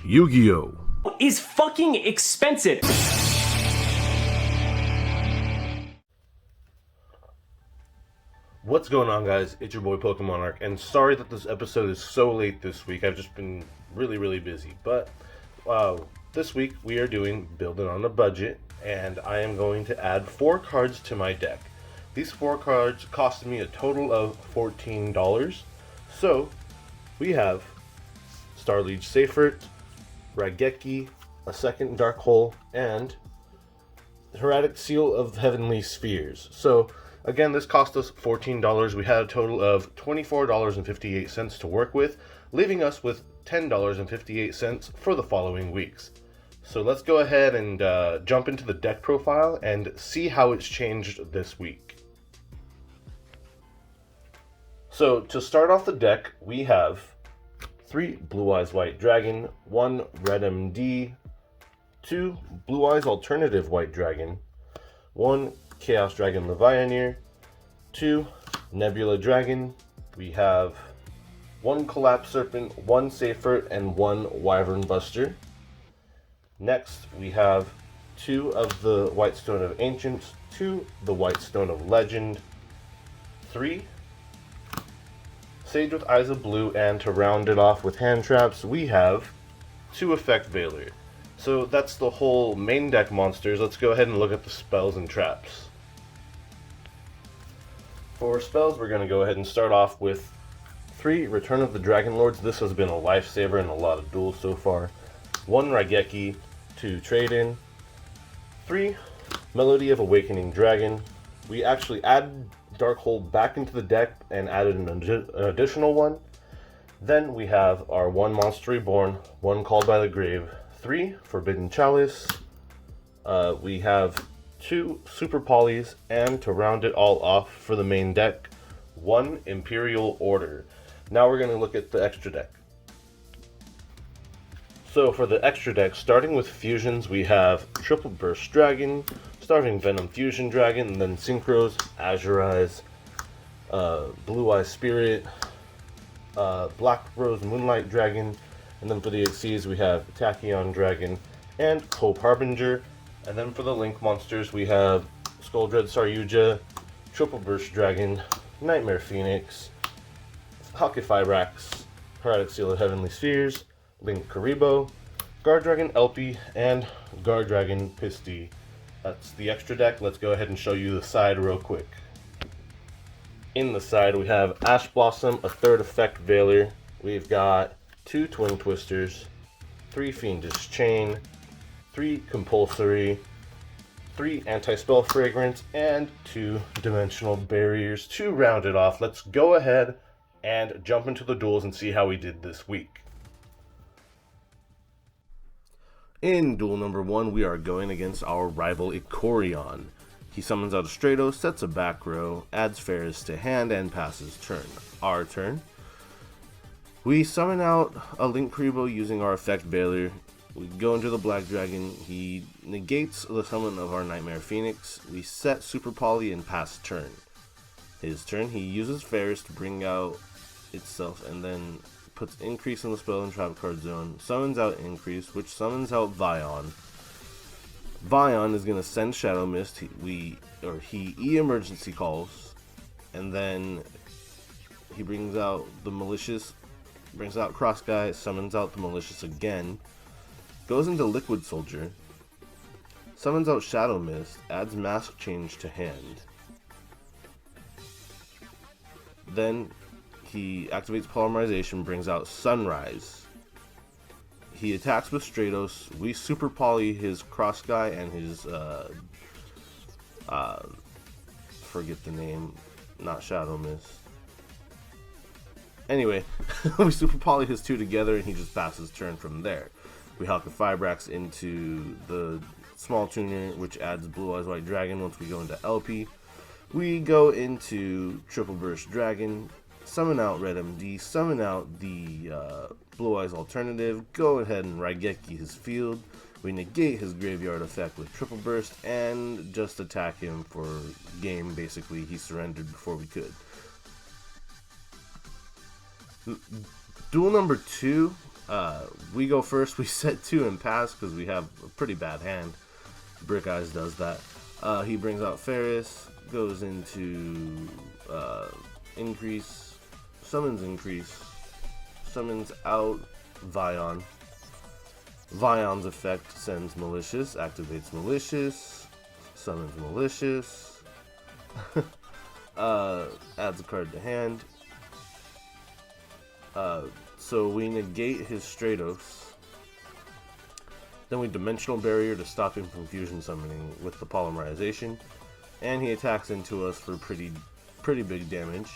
Yugioh is fucking expensive. What's going on, guys? It's your boy PokéMonarch, and sorry that this episode is so late this week. I've just been really busy, but this week we are doing Building on a Budget, and I am going to add 4 cards to my deck. These 4 cards cost me a total of $14. So we have Starliege Seifert, Raigeki, a second Dark Hole, and Heraldic Seal of Heavenly Spheres. So again, this cost us $14. We had a total of $24.58 to work with, leaving us with $10.58 for the following weeks. So let's go ahead and jump into the deck profile and see how it's changed this week. So to start off the deck, we have 3 Blue Eyes White Dragon, 1 Red MD, 2 Blue Eyes Alternative White Dragon, 1 Chaos Dragon Levianeer, 2 Nebula Dragon. We have 1 Collapse Serpent, 1 Seifert, and 1 Wyvern Buster. Next, we have 2 of the White Stone of Ancients, 2 the White Stone of Legend, 3 Sage with Eyes of Blue, and to round it off with hand traps, we have 2 Effect Veiler. So that's the whole main deck monsters. Let's go ahead and look at the spells and traps. For spells, we're going to go ahead and start off with 3 Return of the Dragon Lords. This has been a lifesaver in a lot of duels so far. 1 Raigeki to trade in. 3 Melody of Awakening Dragon. We actually added Dark Hole back into the deck and added an additional one. Then we have our 1 Monster Reborn, 1 Called by the Grave, 3 Forbidden Chalice. We have 2 Super Polys, and to round it all off for the main deck, 1 Imperial Order. Now we're going to look at the extra deck. So for the extra deck, starting with fusions, we have Triple Burst Dragon, Starving Venom Fusion Dragon, and then Synchros, Azure Eyes, Blue Eye Spirit, Black Rose Moonlight Dragon, and then for the Xyz we have Tachyon Dragon and Hope Harbinger. And then for the Link monsters, we have Skuldred Saryuja, Triple Burst Dragon, Nightmare Phoenix, Halkifibrax, Heraldic Seal of Heavenly Spheres, Link Karibo, Guard Dragon Elpie, and Guard Dragon Pisty. That's the extra deck. Let's go ahead and show you the side real quick. In the side, we have Ash Blossom, a 3rd Effect Veiler. We've got 2 Twin Twisters, 3 Fiendish Chain, 3 Compulsory, 3 Anti-Spell Fragrance, and 2 Dimensional Barriers. To round it off, let's go ahead and jump into the duels and see how we did this week. In Duel Number 1, we are going against our rival Ecorion. He summons out a Stratos, sets a back row, adds Ferris to hand, and passes turn. Our turn. We summon out a Link Karibo using our Effect Veiler. We go into the Black Dragon. He negates the summon of our Nightmare Phoenix. We set Super Poly and pass turn. His turn, he uses Ferris to bring out itself and then puts Increase in the spell and trap card zone, summons out Increase, which summons out Vion. Vion is going to send Shadow Mist. He emergency calls, and then he brings out the Malicious, brings out Cross Guy, summons out the Malicious again, goes into Liquid Soldier, summons out Shadow Mist, adds Mask Change to hand. Then he activates Polymerization, brings out Sunrise. He attacks with Stratos. We Super Poly his Cross Guy and his, forget the name, not Shadow Mist. Anyway, we Super Poly his 2 together and he just passes turn from there. We Halkifibrax into the Small Tuner, which adds Blue Eyes White Dragon once we go into LP. We go into Triple Burst Dragon, summon out Red MD, summon out the Blue Eyes Alternative, go ahead and Raigeki his field. We negate his graveyard effect with Triple Burst and just attack him for game. Basically, he surrendered before we could. Duel Number Two, We go first. We set 2 and pass because we have a pretty bad hand. Brick Eyes does that. He brings out Ferris, goes into increase, summons out Vion. Vion's effect sends Malicious, activates Malicious, summons Malicious, adds a card to hand. So we negate his Stratos. Then we Dimensional Barrier to stop him from fusion summoning with the Polymerization. And he attacks into us for pretty big damage.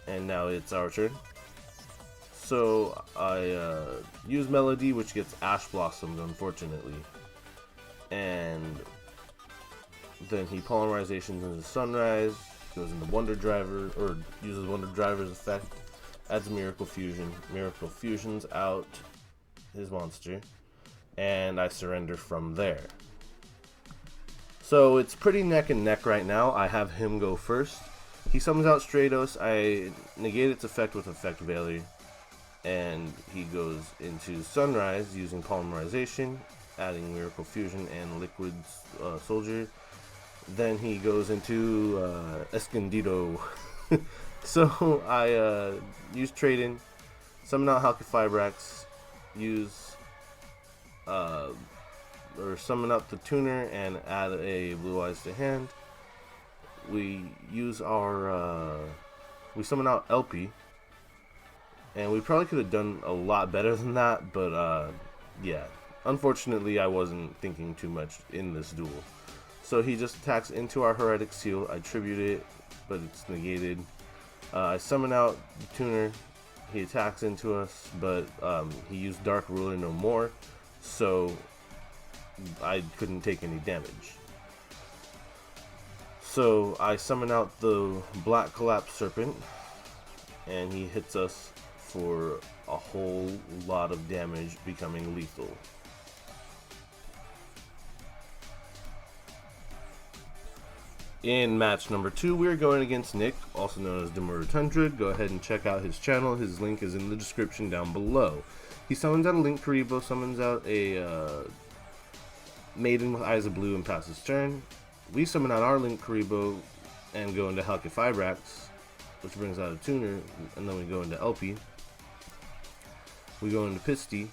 And now it's our turn. So I use Melody, which gets Ash Blossomed, unfortunately. And then he Polymerizations into Sunrise, goes into Wonder Driver, or uses Wonder Driver's effect, adds Miracle Fusion. Miracle Fusions out his monster, and I surrender from there. So it's pretty neck and neck right now. I have him go first. He summons out Stratos. I negate its effect with Effect Valor, and he goes into Sunrise using Polymerization, adding Miracle Fusion and Liquid Soldier. Then he goes into Escondido. So I use Trade-In, summon out Halqifibrax, use or summon out the Tuner and add a Blue Eyes to hand. We use our we summon out LP, and we probably could have done a lot better than that, but yeah, unfortunately I wasn't thinking too much in this duel. So he just attacks into our Heretic Seal. I tribute it, but it's negated. I summon out the Tuner. He attacks into us, but he used Dark Ruler no more, so I couldn't take any damage. So I summon out the Black Collapse Serpent, and he hits us for a whole lot of damage, becoming lethal. In match number 2, we're going against Nick, also known as Demurra Tundra. Go ahead and check out his channel. His link is in the description down below. He summons out a Link Karibo, summons out a Maiden with Eyes of Blue, and passes turn. We summon out our Link Karibo and go into Halqifibrax, which brings out a Tuner, and then we go into LP. We go into Pisty.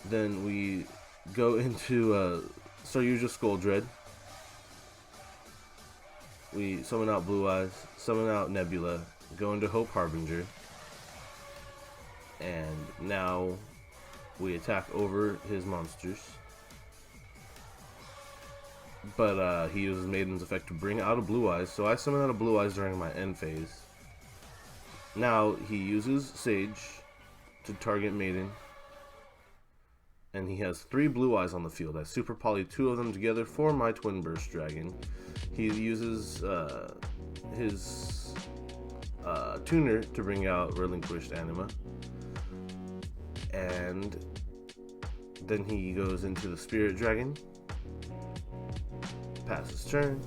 Then we go into Saryuja Scoldred. We summon out Blue Eyes, summon out Nebula, go into Hope Harbinger, and now we attack over his monsters. But he uses Maiden's effect to bring out a Blue Eyes, so I summon out a Blue Eyes during my end phase. Now he uses Sage to target Maiden, and he has 3 Blue Eyes on the field. I Super Poly 2 of them together for my Twin Burst Dragon. He uses his Tuner to bring out Relinquished Anima, and then he goes into the Spirit Dragon, passes turn.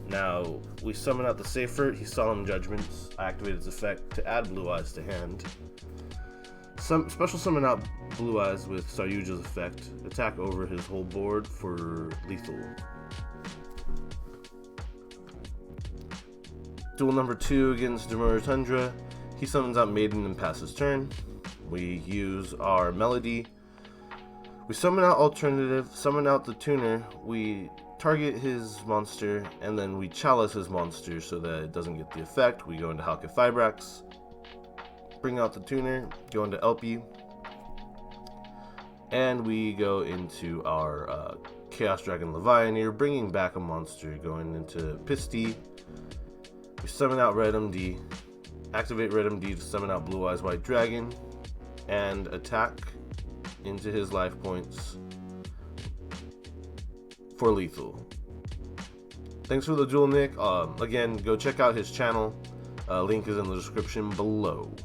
Now we summon out the Seifert. He Solemn Judgments. I activate its effect to add Blue Eyes to hand. Special summon out Blue Eyes with Saryuja's effect. Attack over his whole board for lethal. Duel number 2 against Demurra Tundra. He summons out Maiden and passes turn. We use our Melody. We summon out Alternative, summon out the Tuner. We target his monster, and then we Chalice his monster so that it doesn't get the effect. We go into Halqifibrax, bring out the Tuner, go into LP, and we go into our Chaos Dragon Levianeer, bringing back a monster, going into Pisty. We summon out Red MD, activate Red MD to summon out Blue Eyes White Dragon, and attack into his life points for lethal. Thanks for the duel, Nick. Again, go check out his channel. Link is in the description below.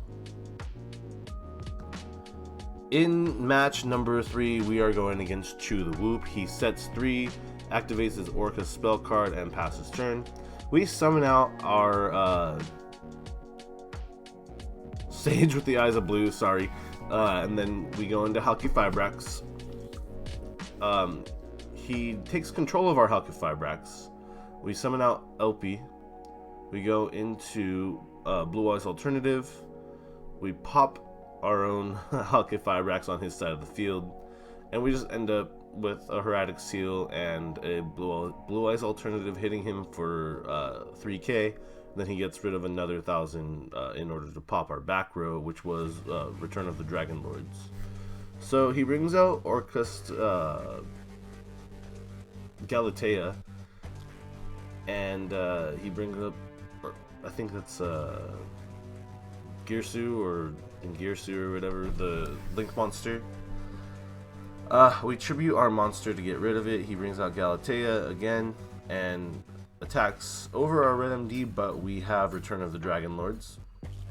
In match number 3, we are going against Chew the Whoop. He sets 3, activates his Orca spell card, and passes turn. We summon out our Sage with the eyes of blue, sorry. And then we go into Halqifibrax. He takes control of our Halqifibrax. We summon out Elpy. We go into Blue Eyes Alternative. We pop our own Halqifibrax on his side of the field. And we just end up with a Heraldic Seal and a Blue Eyes Alternative hitting him for 3k. Then he gets rid of another 1,000 in order to pop our back row, which was Return of the Dragon Lords. So he brings out Orcust Galatea, and he brings up, I think that's Girsu or Girsu or whatever, the Link monster. We tribute our monster to get rid of it. He brings out Galatea again and attacks over our Red MD, but we have Return of the Dragon Lords.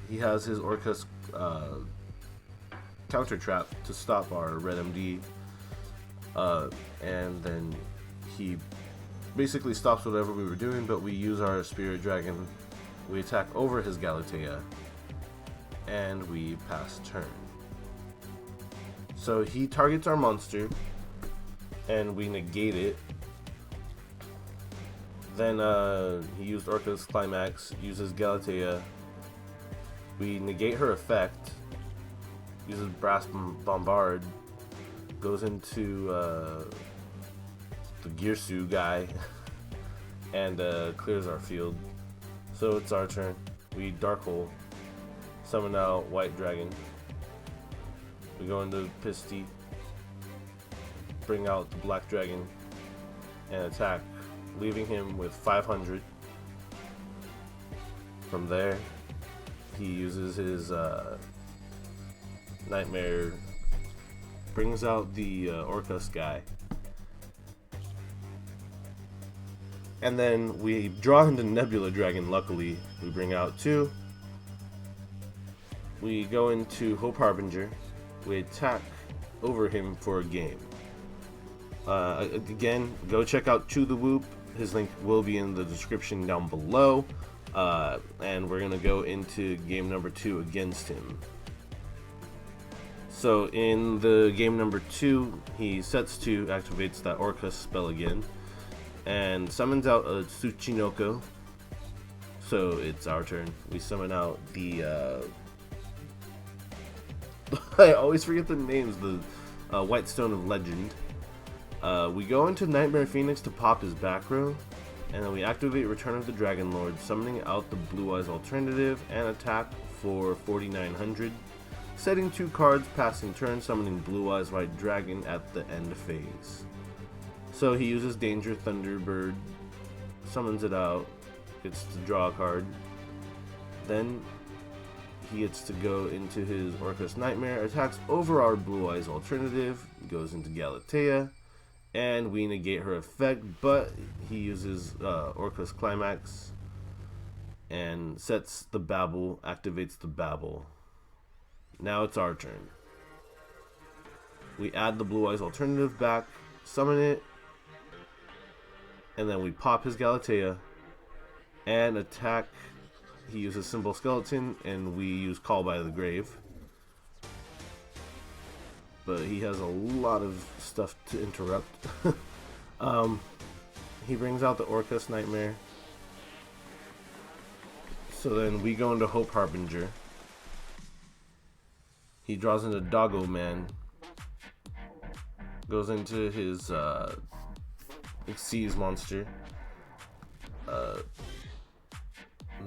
He has his Orcust counter trap to stop our Red MD, and then he basically stops whatever we were doing, but we use our Spirit Dragon. We attack over his Galatea, and we pass turn. So he targets our monster, and we negate it. Then he used Orcust Climax, uses Galatea. We negate her effect, uses Brass Bombard, goes into the Girsu guy, and clears our field. So it's our turn. We Dark Hole, summon out White Dragon. We go into Pisty, bring out the Black Dragon, and attack, leaving him with 500. From there, he uses his Nightmare, brings out the Orcust guy, and then we draw into Nebula Dragon. Luckily, we bring out 2. We go into Hope Harbinger. We attack over him for a game. Again, go check out Chew the Whoop. His link will be in the description down below. And we're going to go into game number 2 against him. So in the game number 2, he sets 2, activates that Orcust spell again, and summons out a Tsuchinoko. So it's our turn. We summon out the I always forget the names, the White Stone of Legend. We go into Nightmare Phoenix to pop his back row, and then we activate Return of the Dragon Lord, summoning out the Blue Eyes Alternative, and attack for 4,900. Setting 2 cards, passing turn, summoning Blue Eyes White Dragon at the end phase. So he uses Danger Thunderbird, summons it out, gets to draw a card. Then he gets to go into his Orcust Nightmare, attacks over our Blue Eyes Alternative, goes into Galatea, and we negate her effect, but he uses Orcust Climax and sets the Babble, activates the Babble. Now it's our turn. We add the Blue Eyes Alternative back, summon it, and then we pop his Galatea and attack. He uses Symbol Skeleton, and we use Call by the Grave. But he has a lot of stuff to interrupt. He brings out the Orcust Nightmare. So then we go into Hope Harbinger. He draws into Doggo Man. Goes into his Xyz monster.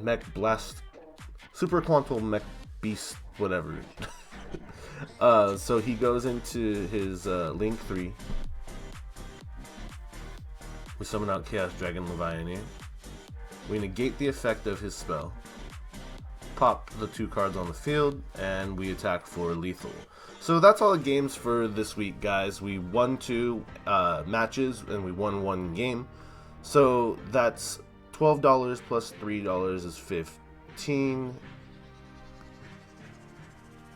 Mech Blast, Super Quantal Mech Beast, whatever. So he goes into his Link 3. We summon out Chaos Dragon Levianeer. We negate the effect of his spell, pop the 2 cards on the field, and we attack for lethal. So that's all the games for this week, guys. We won 2 matches and we won 1 game. So that's $12 plus $3 is $15,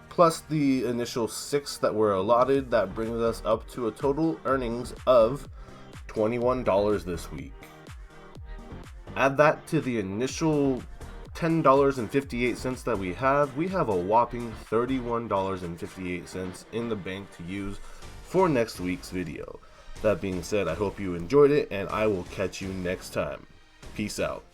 plus the initial 6 that were allotted. That brings us up to a total earnings of $21 this week. Add that to the initial $10.58 that we have a whopping $31.58 in the bank to use for next week's video. That being said, I hope you enjoyed it, and I will catch you next time. Peace out.